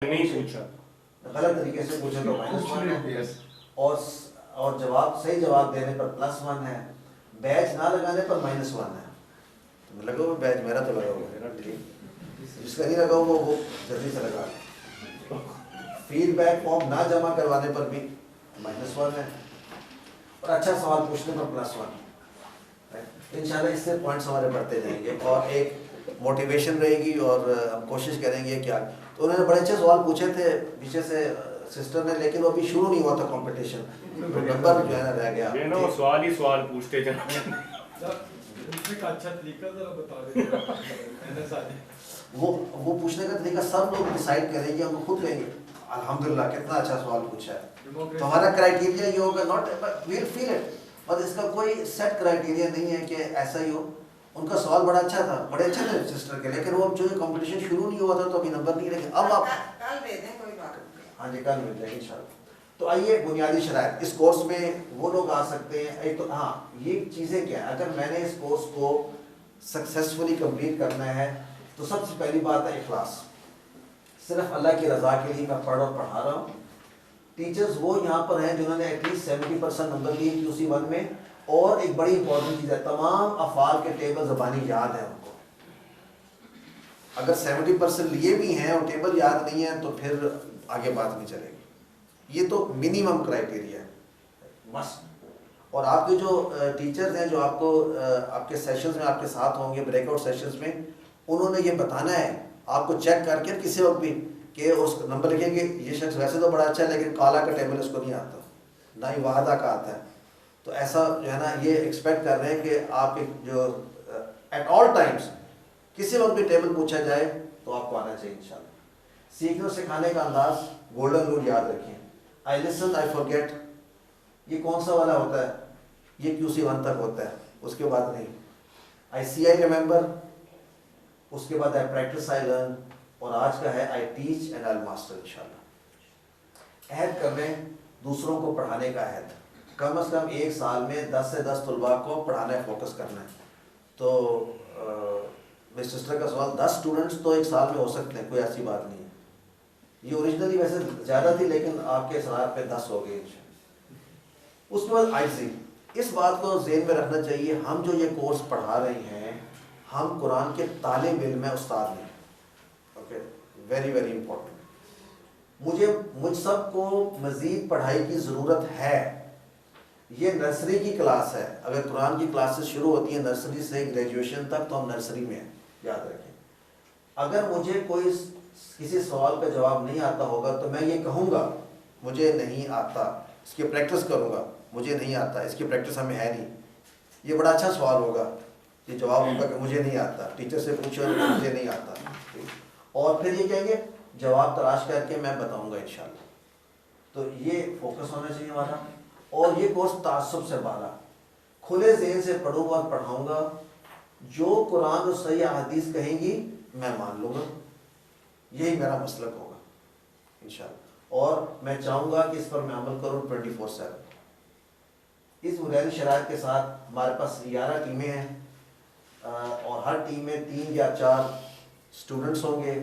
نہیں پوچھا غلط طریقے سے پوچھے تو -1 ہے اور جواب صحیح جواب دینے پر +1 ہے، بیچ نہ لگانے پر -1 ہے. تو لگا ہوا بیچ میرا تو لگا ہوا ہے نا، ٹھیک. جس کا نہیں لگا ہوا وہ جلدی سے لگا. فیڈ بیک فارم نہ جمع کروانے پر بھی -1 ہے، اور اچھا سوال پوچھنے پر +1. انشاءاللہ اس سے پوائنٹس ہمارے بڑھتے جائیں گے اور ایک موٹیویشن رہے گی اور ہم کوشش کریں گے کیا. تو انہوں نے بڑے اچھے سوال پوچھے تھے پیچھے سے سسٹر نے، لیکن وہ ابھی شروع نہیں ہوا تھا کمپٹیشن، نمبر جو ہے نا رہ گیا. وہ سوال ہی سوال پوچھتے جاتے ہیں. اچھا طریقہ ذرا بتا دیں. وہ پوچھنے کا طریقہ سب لوگ ڈیسائیڈ کریں گے، ہم خود کہیں گے الحمدللہ کتنا اچھا سوال پوچھا ہے. تو ہمارا کرائٹیریا یہ ہوگا ناٹ ویل فیل اٹ، اور اس کا کوئی سیٹ کرائٹیریا نہیں ہے کہ ایسا ہی ہو. ان کا سوال بڑا اچھا تھا، بڑے اچھے تھے سسٹر کے، لیکن وہ جو کمپٹیشن شروع نہیں ہوا تھا تو ابھی نمبر نہیں رکھے. اب آپ کل دے دیں، کوئی بات نہیں. ہاں جی کل مل جائے گی انشاءاللہ. تو آئیے بنیادی شرائط اس کورس میں وہ لوگ آ سکتے ہیں. ایک تو ہاں یہ چیزیں کیا ہیں، اگر میں نے اس کورس کو سکسیسفلی کمپلیٹ کرنا ہے تو سب سے پہلی بات ہے اخلاص. صرف اللہ کی رضا کے لیے میں پڑھ اور پڑھا رہا ہوں. ٹیچرز وہ یہاں پر ہیں جنہوں نے ایٹ لیسٹ 70% نمبر لیے QC1 میں. اور ایک بڑی امپورٹنٹ چیز ہے، تمام افعال کے ٹیبل زبانی یاد ہیں ان کو. اگر 70% لیے بھی ہیں اور ٹیبل یاد نہیں ہے تو پھر آگے بات نہیں چلے گی. یہ تو منیمم کرائٹیریا ہے بس. اور آپ کے جو ٹیچرز ہیں جو آپ کو آپ کے سیشنز میں آپ کے ساتھ ہوں گے، بریک آؤٹ سیشنز میں، انہوں نے یہ بتانا ہے آپ کو چیک کر کے کسی وقت بھی کہ اس نمبر لکھیں گے یہ شخص ویسے تو بڑا اچھا ہے لیکن کالا کا ٹیبل اس کو نہیں آتا، نہ ہی وحدہ کا آتا ہے. تو ایسا جو ہے نا یہ ایکسپیکٹ کر رہے ہیں کہ آپ کے جو ایٹ آل ٹائمز کسی وقت بھی ٹیبل پوچھا جائے تو آپ کو آنا چاہیے انشاءاللہ. سیکھنے اور سکھانے کا انداز گولڈن رول یاد رکھیں. آئی لسن آئی فارگیٹ یہ کون سا والا ہوتا ہے؟ یہ QC1 تک ہوتا ہے، اس کے بعد نہیں. آئی سی آئی ریممبر، اس کے بعد آئی پریکٹس آئی لرن، اور آج کا ہے I teach and I master انشاءاللہ. عہد کر لیں دوسروں کو پڑھانے کا عہد، کم از کم ایک سال میں 10 سے 10 طلباء کو پڑھانا ہے، فوکس کرنا ہے. تو میری سسٹر کا سوال 10 اسٹوڈنٹس تو ایک سال میں ہو سکتے ہیں، کوئی ایسی بات نہیں ہے. یہ اوریجنلی ویسے زیادہ تھی لیکن آپ کے اصرار پہ 10 ہو گئے. اس کے بعد عاجزی. اس بات کو ذہن میں رکھنا چاہیے، ہم جو یہ کورس پڑھا رہے ہیں ہم قرآن کے طالب علم ہیں، استاد نہیں. Okay, very very important. مجھ سب کو مزید پڑھائی کی ضرورت ہے. یہ نرسری کی کلاس ہے، اگر قرآن کی کلاسز شروع ہوتی ہیں نرسری سے گریجویشن تک تو ہم نرسری میں ہیں، یاد رکھیں. اگر مجھے کوئی کسی سوال کا جواب نہیں آتا ہوگا تو میں یہ کہوں گا مجھے نہیں آتا، اس کی پریکٹس کروں گا. مجھے نہیں آتا، اس کی پریکٹس ہمیں ہے نہیں. یہ بڑا اچھا سوال ہوگا، یہ جواب ہوگا کہ مجھے نہیں آتا. ٹیچر سے پوچھو مجھے نہیں آتا، اور پھر یہ کہیں گے جواب تلاش کر کے میں بتاؤں گا انشاءاللہ. تو یہ فوکس ہونا چاہیے ہمارا. اور یہ کورس تعصب سے بالا، کھلے ذہن سے پڑھوں گا اور پڑھاؤں گا. جو قرآن اور صحیح احادیث کہیں گی میں مان لوں گا، یہی میرا مسلک ہوگا انشاءاللہ. اور میں چاہوں گا کہ اس پر میں عمل کروں 24/7. اس بنیادی شرائط کے ساتھ ہمارے پاس 11 ٹیمیں ہیں، اور ہر ٹیم میں 3 یا 4 اسٹوڈنٹس ہوں گے.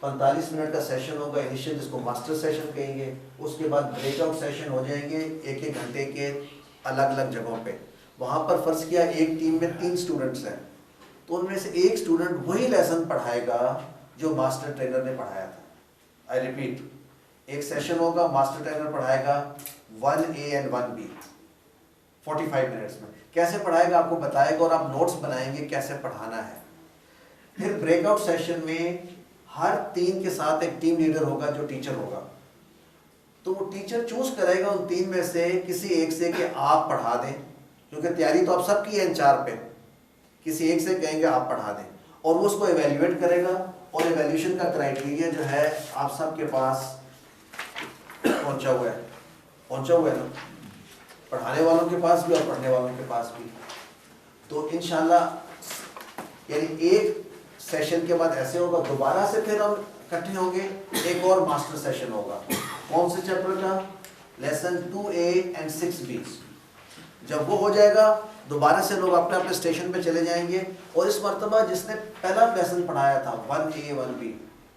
45 منٹ کا سیشن ہوگا انیشیل، جس کو ماسٹر سیشن کہیں گے. اس کے بعد بریک آؤٹ سیشن ہو جائیں گے 1-1 گھنٹے کے الگ الگ جگہوں پہ. وہاں پر فرض کیا ایک ٹیم میں 3 اسٹوڈنٹس ہیں تو ان میں سے ایک اسٹوڈنٹ وہی لیسن پڑھائے گا جو ماسٹر ٹرینر نے پڑھایا تھا. آئی ریپیٹ، ایک سیشن ہوگا، ماسٹر ٹرینر پڑھائے گا 1A اینڈ 1B 45 منٹس میں. کیسے پڑھائے گا آپ کو بتائے گا، اور آپ نوٹس بنائیں گے کیسے پڑھانا ہے. پھر بریک آؤٹ سیشن میں ہر 3 کے ساتھ ایک ٹیم لیڈر ہوگا جو ٹیچر ہوگا. تو وہ ٹیچر چوز کرے گا ان 3 میں سے کسی ایک سے کہ آپ پڑھا دیں، کیونکہ تیاری تو آپ سب کی ہے ان 4 پہ. کسی ایک سے کہیں گے آپ پڑھا دیں، اور وہ اس کو ایویلیویٹ کرے گا. اور ایویلیویشن کا کرائٹیریا جو ہے آپ سب کے پاس پہنچا ہوا ہے نا، پڑھانے والوں کے پاس بھی اور پڑھنے والوں کے پاس بھی. تو انشاءاللہ یعنی ایک سیشن کے بعد ایسے ہوگا، دوبارہ سے پھر ہم اکٹھے ہوں گے، ایک اور ماسٹر سیشن ہوگا. کون سے چیپٹر کا؟ Lesson 2A and 6B. جب وہ ہو جائے گا دوبارہ سے لوگ اپنے اپنے اسٹیشن پہ چلے جائیں گے. اور اس مرتبہ جس نے پہلا لیسن پڑھایا تھا 1A 1B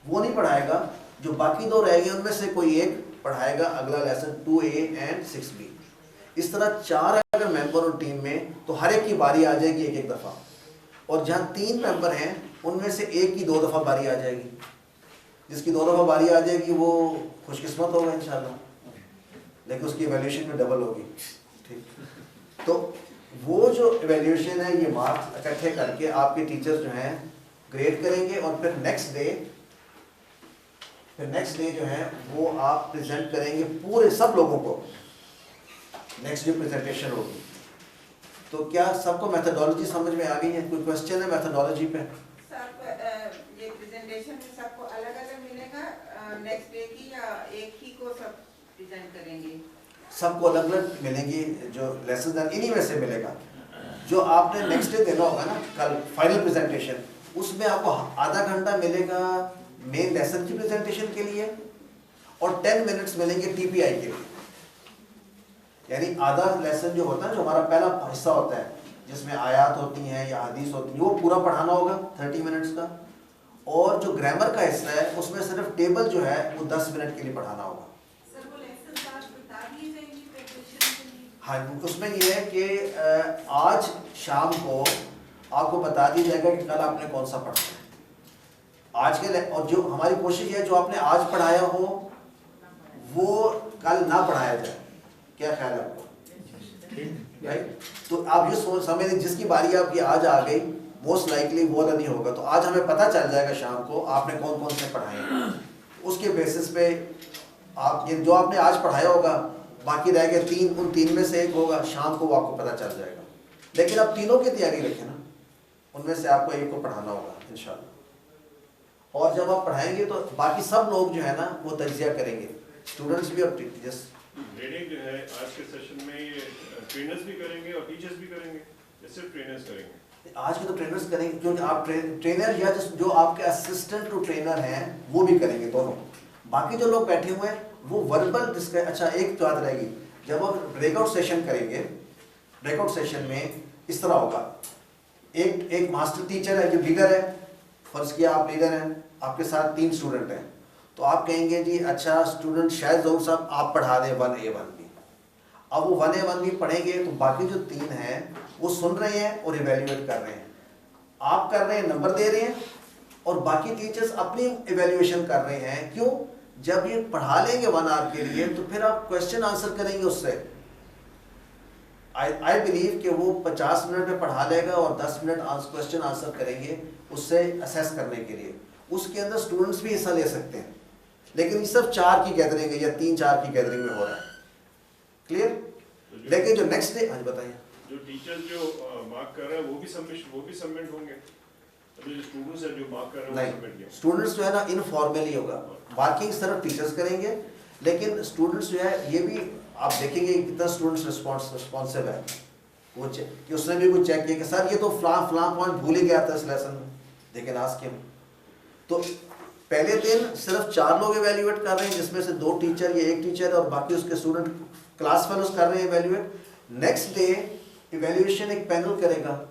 وہ نہیں پڑھائے گا، جو باقی دو رہ گئے ان میں سے کوئی ایک پڑھائے گا اگلا لیسن 2A اینڈ 6B. اس طرح 4 اگر ممبر ہو ٹیم میں تو ہر ایک کی باری آ جائے گی ایک دفعہ, اور جہاں 3 ممبر ہیں ان میں سے ایک کی 2 دفعہ باری آ جائے گی. جس کی 2 دفعہ باری آ جائے گی وہ خوش قسمت ہوگا انشاءاللہ, لیکن اس کی ایویلیوشن میں ڈبل ہوگی. ٹھیک, تو وہ جو ایویلیوشن ہے یہ مارکس اکٹھے کر کے آپ کے ٹیچر جو ہیں گریڈ کریں گے, اور پھر نیکسٹ ڈے جو ہے وہ آپ پریزنٹ کریں گے پورے سب لوگوں کو. نیکسٹ ڈے پریزنٹیشن ہوگی. تو کیا سب کو میتھڈالوجی سمجھ میں آ گئی ہے؟ کوئی کوشچن ہے میتھڈالوجی پہ؟ سب یہ پریزنٹیشن سب کو الگ الگ ملے گا نیکسٹ ڈے کی, یا ایک ہی کو سب پریزنٹ کریں گے؟ سب کو الگ الگ ملیں گی, جو لیسن انہی میں سے ملے گا. جو آپ نے نیکسٹ ڈے دینا ہوگا نا کل فائنل پریزنٹیشن, اس میں آپ کو آدھا گھنٹہ ملے گا مین لیسن کی پریزنٹیشن کے لیے, اور 10 منٹس ملیں گے TPI کے لیے. یعنی آدھا لیسن جو ہوتا ہے, جو ہمارا پہلا حصہ ہوتا ہے جس میں آیات ہوتی ہیں یا حدیث ہوتی ہیں, وہ پورا پڑھانا ہوگا 30 منٹس کا. اور جو گرامر کا حصہ ہے اس میں صرف ٹیبل جو ہے وہ 10 منٹ کے لیے پڑھانا ہوگا. ہاں, اس میں یہ ہے کہ آج شام کو آپ کو بتا دیا جائے گا کہ کل آپ نے کون سا پڑھنا ہے آج کے, اور جو ہماری کوشش ہے جو آپ نے آج پڑھایا ہو وہ کل نہ پڑھایا جائے. کیا خیال ہے آپ کو؟ تو آپ یہ سمجھ لیں جس کی باری آپ کی آج آ گئی موسٹ لائکلی وہ نہیں ہوگا. تو آج ہمیں پتہ چل جائے گا شام کو آپ نے کون کون سے پڑھائے ہیں. اس کے بیسس پہ آپ جو آپ نے آج پڑھایا ہوگا, باقی رہ گئے 3, ان 3 میں سے ایک ہوگا, شام کو وہ آپ کو پتہ چل جائے گا. لیکن آپ تینوں کی تیاری رکھیں نا, ان میں سے آپ کو ایک کو پڑھانا ہوگا انشاءاللہ. اور جب آپ پڑھائیں گے تو باقی سب لوگ جو ہے نا وہ تجزیہ کریں گے, اسٹوڈنٹس بھی اور ٹیچرس. گریڈنگ جو ہے آج کے سیشن میں یہ ٹرینرز بھی کریں گے اور ٹیچرز بھی کریں گے, یا صرف ٹرینرز کریں گے؟ آج کے تو ٹرینرز کریں گے, کیونکہ آپ ٹرینر یا جو آپ کے اسسٹنٹ ٹو ٹرینر ہیں وہ بھی کریں گے دونوں. باقی جو لوگ بیٹھے ہوئے ہیں وہ وربل ڈسکس. اچھا ایک بات رہے گی, جب آپ بریک آؤٹ سیشن کریں گے, بریک آؤٹ سیشن میں اس طرح ہوگا, ایک ماسٹر ٹیچر ہے جو لیڈر ہے, فرض کیا آپ لیڈر ہیں, آپ کے ساتھ 3 اسٹوڈنٹ ہیں, تو آپ کہیں گے جی اچھا اسٹوڈنٹ شاید ظہور صاحب آپ پڑھا دیں 1A 1B. اب وہ 1A 1B پڑھیں گے تو باقی جو 3 ہیں وہ سن رہے ہیں اور ایویلیویٹ کر رہے ہیں. آپ کر رہے ہیں, نمبر دے رہے ہیں, اور باقی ٹیچرز اپنی ایویلیویشن کر رہے ہیں. کیوں؟ جب یہ پڑھا لیں گے 1 آور کے لیے تو پھر آپ کوشچن آنسر کریں گے اس سے. آئی بلیو کہ وہ 50 منٹ میں پڑھا لے گا اور 10 منٹ کوشچن آنسر کریں گے اس سے اسیس کرنے کے لیے. اس کے اندر اسٹوڈنٹس بھی حصہ لے سکتے ہیں, لیکن یہ صرف 4 کی گیدرنگ ہے یا 3-4 کی گیدرنگ میں ہو رہا ہے. کلیئر؟ لیکن جو نیکسٹ ڈے, آج بتائیے, جو ٹیچر جو مارک کر رہے ہیں وہ بھی سبمٹ ہوں گے؟ جو اسٹوڈنٹس ہیں جو مارک کر رہے ہیں وہ سبمٹ کیا؟ اسٹوڈنٹس جو ہے نا انفارملی ہوگا, مارکنگ صرف ٹیچرز کریں گے, لیکن اسٹوڈنٹس جو ہے یہ بھی آپ دیکھیں گے کتنا اسٹوڈنٹس رسپانسو ہے. وہ کہ اس نے بھی کچھ چیک کیا کہ سر یہ تو فلاں پوائنٹ بھول ہی گیا تھا اس لیسن میں, لیکن آج کیوں. تو پہلے دن صرف 4 لوگ ایویلیویٹ کر رہے ہیں, جس میں سے 2 ٹیچر یا 1 ٹیچر, اور باقی اس کے اسٹوڈنٹ کلاس فیلوز کر رہے ہیں ایویلیویٹ. نیکسٹ ڈے ایویلیویشن ایک پینل کرے گا,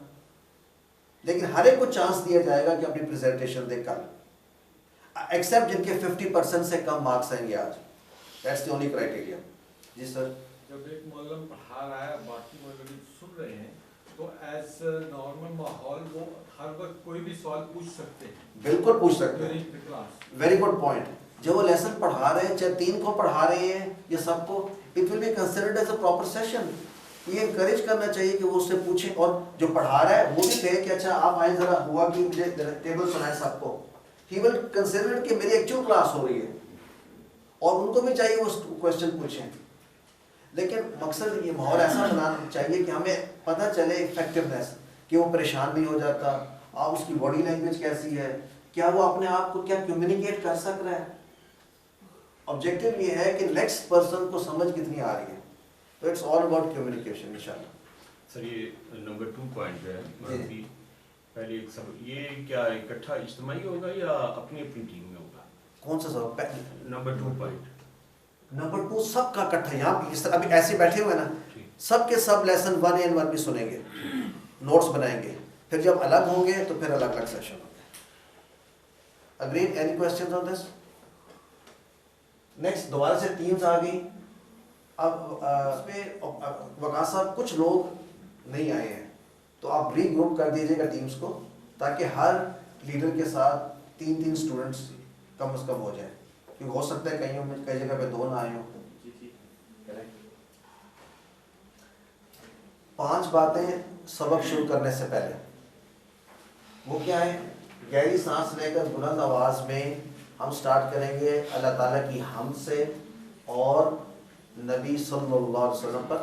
لیکن ہر ایک کو چانس دیا جائے گا کہ اپنی پریزنٹیشن دے کر, ایکسیپٹ جن کے 50% سے کم مارکس آئیں گے آج. That's the only criteria. جی سر. جب ایک معلم پڑھا رہا ہے باقی معلم سن رہے ہیں تو ایز نارمل ماحول وہ ہر وقت کوئی بھی سوال پوچھ سکتے ہیں؟ بالکل پوچھ سکتے ہیں. Very good point. جو وہ لیسن پڑھا رہے ہیں, چاہے 3 کو پڑھا رہے ہیں یا سب کو, it will be considered as a proper session. یہ انکریج کرنا چاہیے کہ وہ اس سے پوچھیں, اور جو پڑھا رہا ہے وہ بھی کہے کہ اچھا آپ آئیں ذرا, ہوا کہ مجھے ٹیبل سنائیں سب کو. ہی ول کنسیڈر کہ میری ایکچوئل کلاس ہو رہی ہے, اور ان کو بھی چاہیے وہ کوشچن پوچھیں. لیکن مقصد یہ ماحول ایسا بنانا چاہیے کہ ہمیں پتہ چلے افیکٹونیس, کہ وہ پریشان نہیں ہو جاتا, آپ اس کی باڈی لینگویج کیسی ہے, کیا وہ اپنے آپ کو کیا کمیونیکیٹ کر سک رہا ہے. آبجیکٹیو یہ ہے کہ نیکسٹ پرسن کو سمجھ کتنی آ رہی ہے. تو اٹس آل اباؤٹ کمیونیکیشن انشاءاللہ. سر یہ نمبر 2 پوائنٹ جو ہے, پہلے ایک سب یہ کیا اکٹھا اجتماعی ہوگا یا اپنی اپنی ٹیم میں ہوگا؟ کون سا سبق؟ Number 2 point. نمبر 2 سب کا اکٹھا, یہاں اس طرح ابھی ایسے بیٹھے ہوئے نا, سب کے سب لیسن 1A and 1B سنیں گے, نوٹس بنائیں گے, پھر جب الگ ہوں گے تو پھر الگ الگ سیشن ہوں گے. اگرید؟ اینی کوسچنز آن دس؟ نیکسٹ دوبارہ سے ٹیمز آ گئی. اب اس میں وقاص صاحب کچھ لوگ نہیں آئے ہیں تو آپ ری گروپ کر دیجیے گا ٹیمز کو تاکہ ہر لیڈر کے ساتھ 3 اسٹوڈنٹس کم از کم ہو جائیں, کیونکہ ہو سکتا ہے کئی جگہ پہ 2 نہ آئے ہوں. 5 باتیں سبق شروع کرنے سے پہلے, وہ کیا ہے؟ گہری سانس لے کر بلند آواز میں ہم سٹارٹ کریں گے اللہ تعالیٰ کی حمد سے اور نبی صلی اللہ علیہ وسلم پر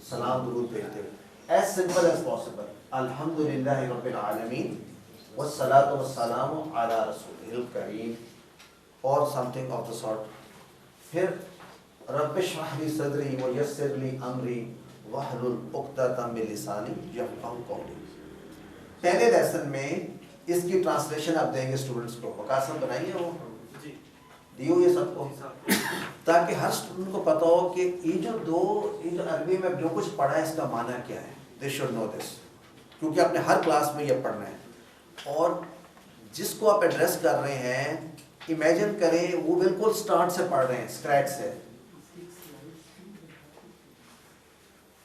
سلام درود بھیجتے ہوئے. ایز سمپل ایز پاسبل, الحمدللہ رب العالمین والصلاۃ والسلام علی رسولہ الکریم اور some thing of the sort. پھر رب اشرح لی صدری ویسر لی امری واحلل عقدۃ من لسانی یفقہوا قولی. پہلے لیسن میں اس کی ٹرانسلیشن آپ دیں گے اسٹوڈنٹس کو. وقاص صاحب بنائیے وہ دیو یہ سب کو, تاکہ ہر اسٹوڈنٹ کو پتا ہو کہ یہ جو عربی میں جو کچھ پڑھا ہے اس کا معنی کیا ہے. دے شوڈ نو دس, کیونکہ آپ نے ہر کلاس میں یہ پڑھنا ہے. اور جس کو آپ ایڈریس کر رہے ہیں امیجن کریں وہ بالکل سٹارٹ سے پڑھ رہے ہیں, اسکریچ سے.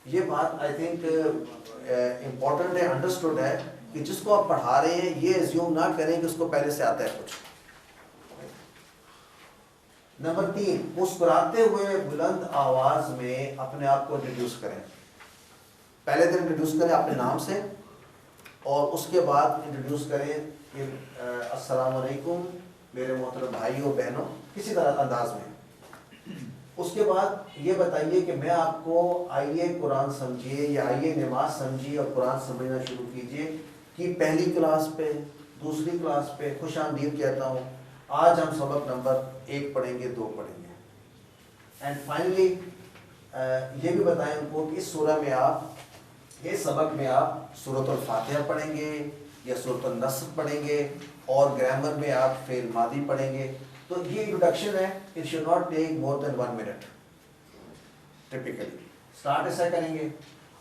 یہ بات آئی تھنک امپورٹنٹ ہے, انڈرسٹوڈ ہے کہ جس کو آپ پڑھا رہے ہیں یہ ایزیوم نہ کریں کہ اس کو پہلے سے آتا ہے کچھ. نمبر 3, مسکراتے ہوئے بلند آواز میں اپنے آپ کو انٹروڈیوس کریں. پہلے دن انٹروڈیوس کریں اپنے نام سے اور اس کے بعد انٹروڈیوس کریں کہ السلام علیکم میرے محترم بھائیوں بہنوں, کسی طرح انداز میں. اس کے بعد یہ بتائیے کہ میں آپ کو آئیے قرآن سمجھیے یا آئیے نماز سمجھیے اور قرآن سمجھنا شروع کیجیے کہ پہلی کلاس پہ دوسری کلاس پہ خوش آمدید کہتا ہوں. آج ہم سبق نمبر 1 پڑھیں گے, 2 پڑھیں گے. اینڈ فائنلی یہ بھی بتائیں ان کو کہ اس سورہ میں آپ, اس سبق میں آپ سورۃ الفاتحہ پڑھیں گے یا سورۃ النصر پڑھیں گے اور گرامر میں آپ فعل ماضی پڑھیں گے. تو یہ انٹروڈکشن ہے, it should not take more than 1 minute. Typically start ایسا کریں گے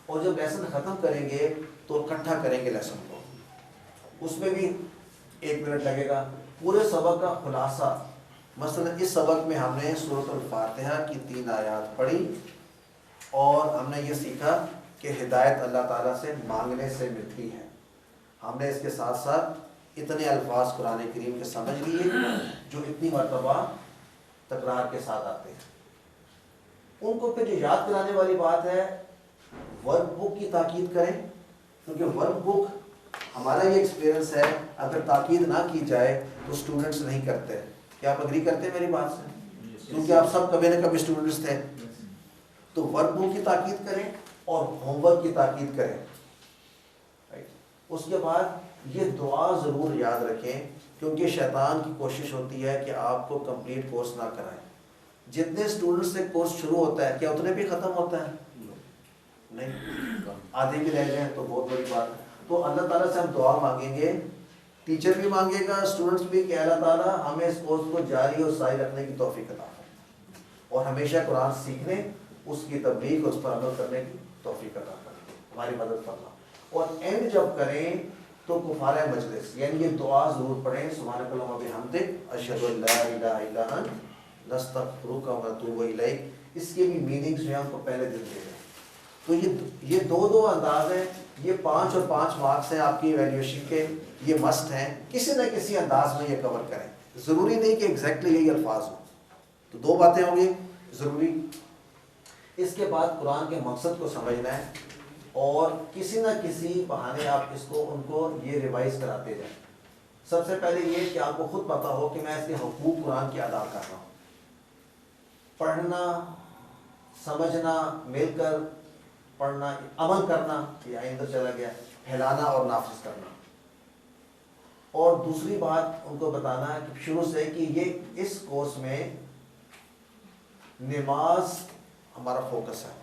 اور جب لیسن ختم کریں گے تو اکٹھا کریں گے لیسن کو, اس میں بھی 1 منٹ لگے گا. پورے سبق کا خلاصہ, مثلا اس سبق میں ہم نے سورۃ الفاتحہ کی 3 آیات پڑھی اور ہم نے یہ سیکھا کہ ہدایت اللہ تعالیٰ سے مانگنے سے ملتی ہے. ہم نے اس کے ساتھ ساتھ اتنے الفاظ قرآن کریم کے سمجھ لیے جو اتنی مرتبہ تکرار کے ساتھ آتے ہیں. ان کو پھر جو یاد کرانے والی بات ہے, ورک بک کی تاکید کریں, کیونکہ ورک بک ہمارا یہ ایکسپیرینس ہے اگر تاکید نہ کی جائے تو اسٹوڈنٹس نہیں کرتے. کیا آپ اگری کرتے ہیں میری بات سے؟ کیونکہ آپ سب کبھی نہ کبھی اسٹوڈنٹس تھے. تو ورک بک کی تاکید کریں اور ہوم ورک کی تاکید کریں. اس کے بعد یہ دعا ضرور یاد رکھیں, کیونکہ شیطان کی کوشش ہوتی ہے کہ آپ کو کمپلیٹ کورس نہ کرائیں. جتنے اسٹوڈنٹس سے کورس شروع ہوتا ہے کیا اتنے بھی ختم ہوتا ہے؟ نہیں, آدھے بھی رہ جائیں تو بہت بڑی بات ہے. تو اللہ تعالیٰ سے ہم دعا مانگیں گے, ٹیچر بھی مانگے گا, اسٹوڈنٹس بھی, کہ اللہ تعالیٰ ہمیں اس کورس کو جاری اور ساری رکھنے کی توفیق عطا فرمائے اور ہمیشہ قرآن سیکھنے, اس کی تبلیغ, اس پر عمل کرنے کی توفیق عطا فرمائے, ہماری مدد فرما. اور اینڈ جب کریں تو کفارہ مجلس یعنی یہ دعا ضرور پڑھیں, سبحانک اللہم و بحمدک اشہد ان لا الہ الا انت نستغفرک و نتوب الیک. اس کے بھی میننگز جو ہیں ہم کو پہلے دن دے دیں. تو یہ 2 انداز ہیں, یہ 5 اور 5 مارکس ہیں آپ کی ایویلیویشن کے, یہ مسٹ ہیں. کسی نہ کسی انداز میں یہ کور کریں, ضروری نہیں کہ ایگزیکٹلی یہی الفاظ ہوں. تو 2 باتیں ہوں گی ضروری. اس کے بعد قرآن کے مقصد کو سمجھنا ہے اور کسی نہ کسی بہانے آپ اس کو ان کو یہ ریوائز کراتے جائیں. سب سے پہلے یہ کہ آپ کو خود پتا ہو کہ میں اس کے حقوق قرآن کے ادا کر رہا ہوں. پڑھنا, سمجھنا, مل کر پڑھنا, عمل کرنا, یہ آئندہ چلا گیا, پھیلانا اور نافذ کرنا. اور دوسری بات ان کو بتانا ہے کہ شروع سے کہ یہ اس کورس میں نماز ہمارا فوکس ہے.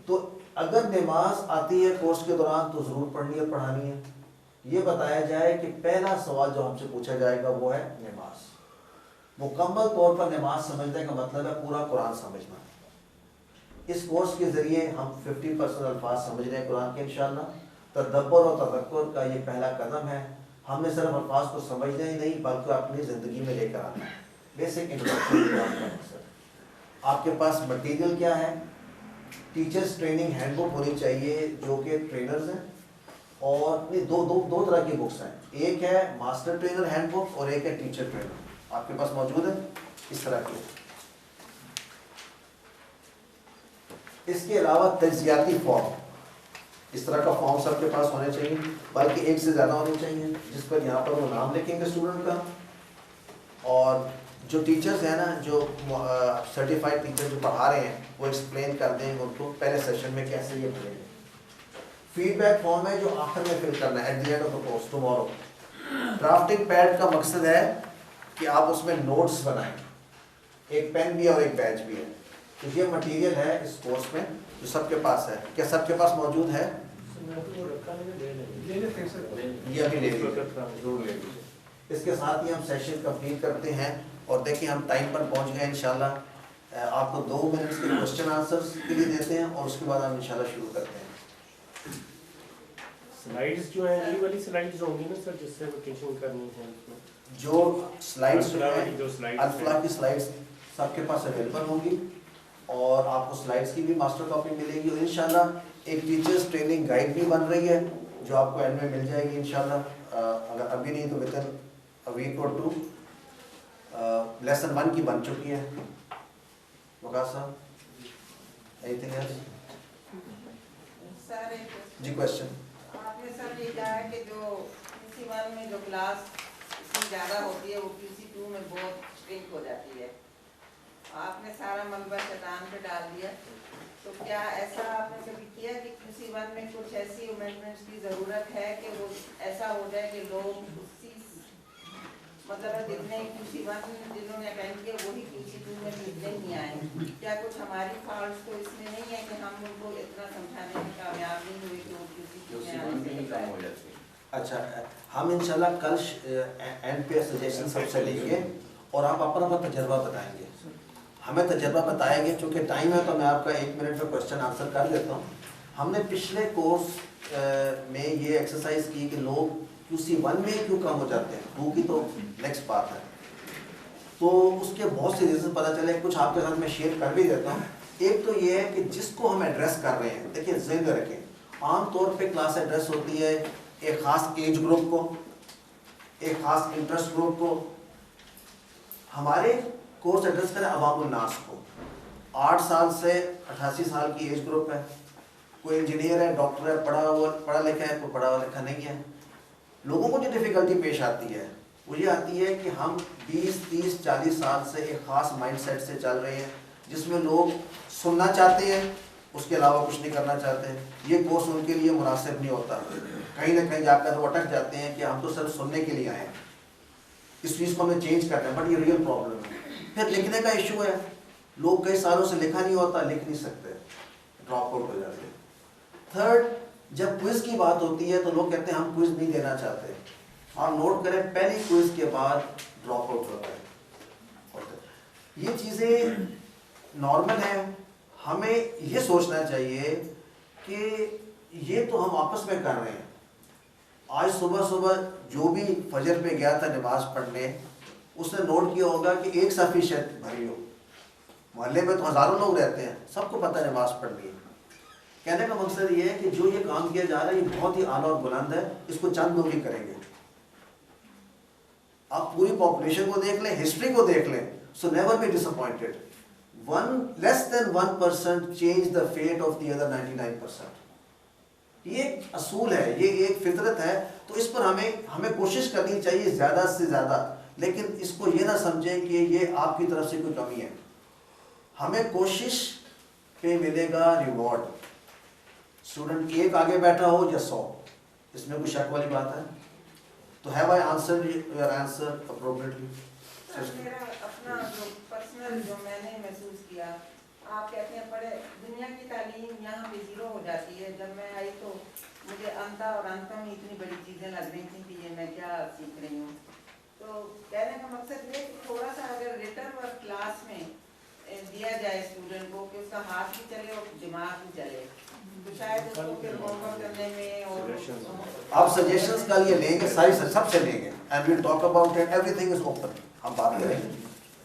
تو اگر نماز آتی ہے کورس کے دوران تو ضرور پڑھنی ہے, پڑھانی ہے. یہ بتایا جائے کہ پہلا سوال جو ہم سے پوچھا جائے گا وہ ہے نماز. مکمل طور پر نماز سمجھنے کا مطلب ہے پورا قرآن سمجھنا. اس کورس کے ذریعے ہم 50% الفاظ سمجھ رہے ہیں قرآن کے انشاءاللہ. تدبر اور تذکر کا یہ پہلا قدم ہے. ہم نے صرف الفاظ کو سمجھنا ہی نہیں بلکہ اپنی زندگی میں لے کر آنا ہے. Basic introduction. آپ کے پاس مٹیریل کیا ہے؟ ٹیچرز ٹریننگ ہینڈ بک ہونی چاہیے جو کہ ٹرینرز ہیں, اور دو طرح کی بکس ہیں, ایک ہے ماسٹر ٹرینر ہینڈ بک اور ایک ہے ٹیچر ٹرینر. آپ کے پاس موجود ہے اس طرح کی. اس کے علاوہ تجزیاتی فارم, اس طرح کا فارم سب کے پاس ہونے چاہیے, بلکہ ایک سے زیادہ ہونے چاہیے, جس پر یہاں پر وہ نام لکھیں گے اسٹوڈنٹ کا, اور جو ٹیچرز ہیں نا, جو سرٹیفائڈ ٹیچر جو پڑھا رہے ہیں, وہ ایکسپلین کر دیں گے ان کو پہلے سیشن میں کیسے یہ پڑھیں گے. فیڈ بیک فارم ہے جو آخر میں فل کرنا ہے at the end of the course tomorrow. Drafting pad کا مقصد ہے کہ آپ اس میں نوٹس بنائیں, ایک پین بھی ہے اور ایک بیچ بھی ہے. تو یہ مٹیریل ہے اس کورس میں جو سب کے پاس ہے. کیا سب کے پاس موجود ہے؟ یہ ابھی لے لیجیے. اس کے ساتھ ہی ہم سیشن کمپلیٹ کرتے ہیں, اور دیکھیں ہم ٹائم پر پہنچ گئے انشاءاللہ. آپ کو 2 منٹس کے کوشچن آنسرز کے لیے دیتے ہیں, اور اس کے بعد ہم انشاءاللہ شروع کرتے ہیں. سلائیڈز جو ہیں یہ والی سلائیڈز ہوں گی نا سر, جس سے ویکیشن کرنی ہے, جو سلائیڈز جو ہیں جو سلائیڈز الفلا کی سلائیڈز سب کے پاس اویلیبل ہوں گی, اور آپ کو سلائیڈز کی بھی ماسٹر کاپی ملے گی, اور انشاءاللہ ایک ٹیچرز ٹریننگ گائیڈ بھی بن رہی ہے جو آپ کو اینڈ میں مل جائے گی انشاءاللہ. اگر ابھی نہیں تو ود ان ویک اور 2. لیسن 1 کی بن چکی ہے. وقاص صاحب اینی تھنگ ایلس؟ سر جی کوشچن. آپ نے سر یہ کہا ہے کہ جو PC1 میں جو کلاس اتنی زیادہ ہوتی ہے وہ PC2 میں بہت شرنک ہو جاتی ہے. آپ نے سارا ملبہ شیطان پہ ڈال دیا, تو کیا ایسا آپ نے کبھی کیا کہ PC1 میں کچھ ایسی امینڈمنٹس کی ضرورت ہے کہ وہ ایسا ہو جائے کہ لوگ اسی مطلب جتنے PC1 جنہوں نے اٹینڈ کیا وہی PC2 میں اتنے ہی آئیں؟ کیا کچھ ہماری فالٹس تو اس میں نہیں ہے کہ ہم ان کو اتنا سمجھانے میں کامیاب نہیں ہوئے کہ وہ PC2 میں آنے سے کم ہو جاتے ہیں؟ اچھا, ہم انشاءاللہ کل اینڈ پہ سجیشن سب سے لیں گے, اور آپ اپنا تجربہ بتائیں گے. ہمیں تجربہ بتائیں گے, چونکہ ٹائم ہے تو میں آپ کا 1 منٹ میں کوشچن آنسر کر دیتا ہوں. ہم نے پچھلے کورس میں یہ ایکسرسائز کی کہ لوگ QC1 میں کیوں کم ہو جاتے ہیں, 2 کی تو نیکسٹ بات ہے. تو اس کے بہت سے ریزن پتہ چلے, کچھ آپ کے ساتھ میں شیئر کر بھی دیتا ہوں. ایک تو یہ ہے کہ جس کو ہم ایڈریس کر رہے ہیں, دیکھیں ذہن میں رکھیں, عام طور پہ کلاس ایڈریس ہوتی ہے ایک خاص ایج گروپ کو, ایک خاص انٹرسٹ گروپ کو. ہمارے کورس ایڈریس کریں عوام الناس کو. 8 سال سے 88 سال کی ایج گروپ ہے, کوئی انجینئر ہے, ڈاکٹر ہے, پڑھا لکھا ہے, کوئی پڑھا لکھا نہیں ہے. لوگوں کو جو ڈیفیکلٹی پیش آتی ہے وہ یہ آتی ہے کہ ہم 20, 30, 40 سال سے ایک خاص مائنڈ سیٹ سے چل رہے ہیں جس میں لوگ سننا چاہتے ہیں, اس کے علاوہ کچھ نہیں کرنا چاہتے. یہ کورس ان کے لیے مناسب نہیں ہوتا. کہیں نہ کہیں جا کر وہ اٹک جاتے ہیں کہ ہم تو صرف سننے کے لیے آئے ہیں, اس چیز کو ہمیں چینج کرنا ہے. بٹ یہ ریئل پرابلم ہے. پھر لکھنے کا ایشو ہے, لوگ کئی سالوں سے لکھا نہیں ہوتا, لکھ نہیں سکتے, ڈراپ آؤٹ ہو جاتے ہیں. تھرڈ, جب کوئز کی بات ہوتی ہے تو لوگ کہتے ہیں ہم کوئز نہیں دینا چاہتے. آپ نوٹ کریں پہلی کوئز کے بعد ڈراپ آؤٹ ہوتا ہے. یہ چیزیں نارمل ہیں. ہمیں یہ سوچنا چاہیے کہ یہ تو ہم آپس میں کر رہے ہیں. آج صبح جو بھی فجر پہ گیا تھا نماز پڑھنے, اس نے نوٹ کیا ہوگا کہ ایک صفحہ شاید بھری ہو. محلے میں تو ہزاروں لوگ رہتے ہیں, سب کو پتہ ہے نماز پڑھنی ہے. کہنے کا مقصد یہ ہے کہ جو یہ کام کیا جا رہا ہے یہ بہت ہی اعلیٰ اور بلند ہے, اس کو چند لوگ ہی کریں گے. آپ پوری پاپولیشن کو دیکھ لیں, ہسٹری کو دیکھ لیں, so never be disappointed. Less than 1% change the fate of the other 99%. یہ ایک اصول ہے, یہ ایک فطرت ہے. تو اس پر ہمیں کوشش کرنی چاہیے زیادہ سے زیادہ, لیکن اس کو یہ نہ سمجھیں کہ یہ آپ کی طرف سے کوئی کمی ہے. ہمیں کوشش پہ ملے گا ریوارڈ. اسٹوڈنٹ ایک آگے بیٹھا ہو یا 100, اس میں کوئی شک والی بات ہے؟ تو have I answer your answer appropriately? میرا اپنا جو پرسنل جو میں نے محسوس کیا, آپ کہتے ہیں پڑھے دنیا کی تعلیم یہاں پہ 0 ہو جاتی ہے. جب میں آئی تو مجھے انتا اور انتم اتنی بڑی چیزیں لگ رہی تھیں کہ یہ میں کیا سیکھ رہی ہوں. تو کہنے کا مقصد یہ کہ تھوڑا سا اگر ریٹرن ورک کلاس میں دیا جائے اسٹوڈنٹ کو کہ اس کا ہاتھ بھی چلے اور دماغ بھی چلے, تو شاید اس کو پھر ہوم ورک کرنے میں اور آپ سجیشنز کل یہ لیں گے, ساری سب سے لیں گے, and we'll talk about it. Every thing is open. ہم بات کریں گے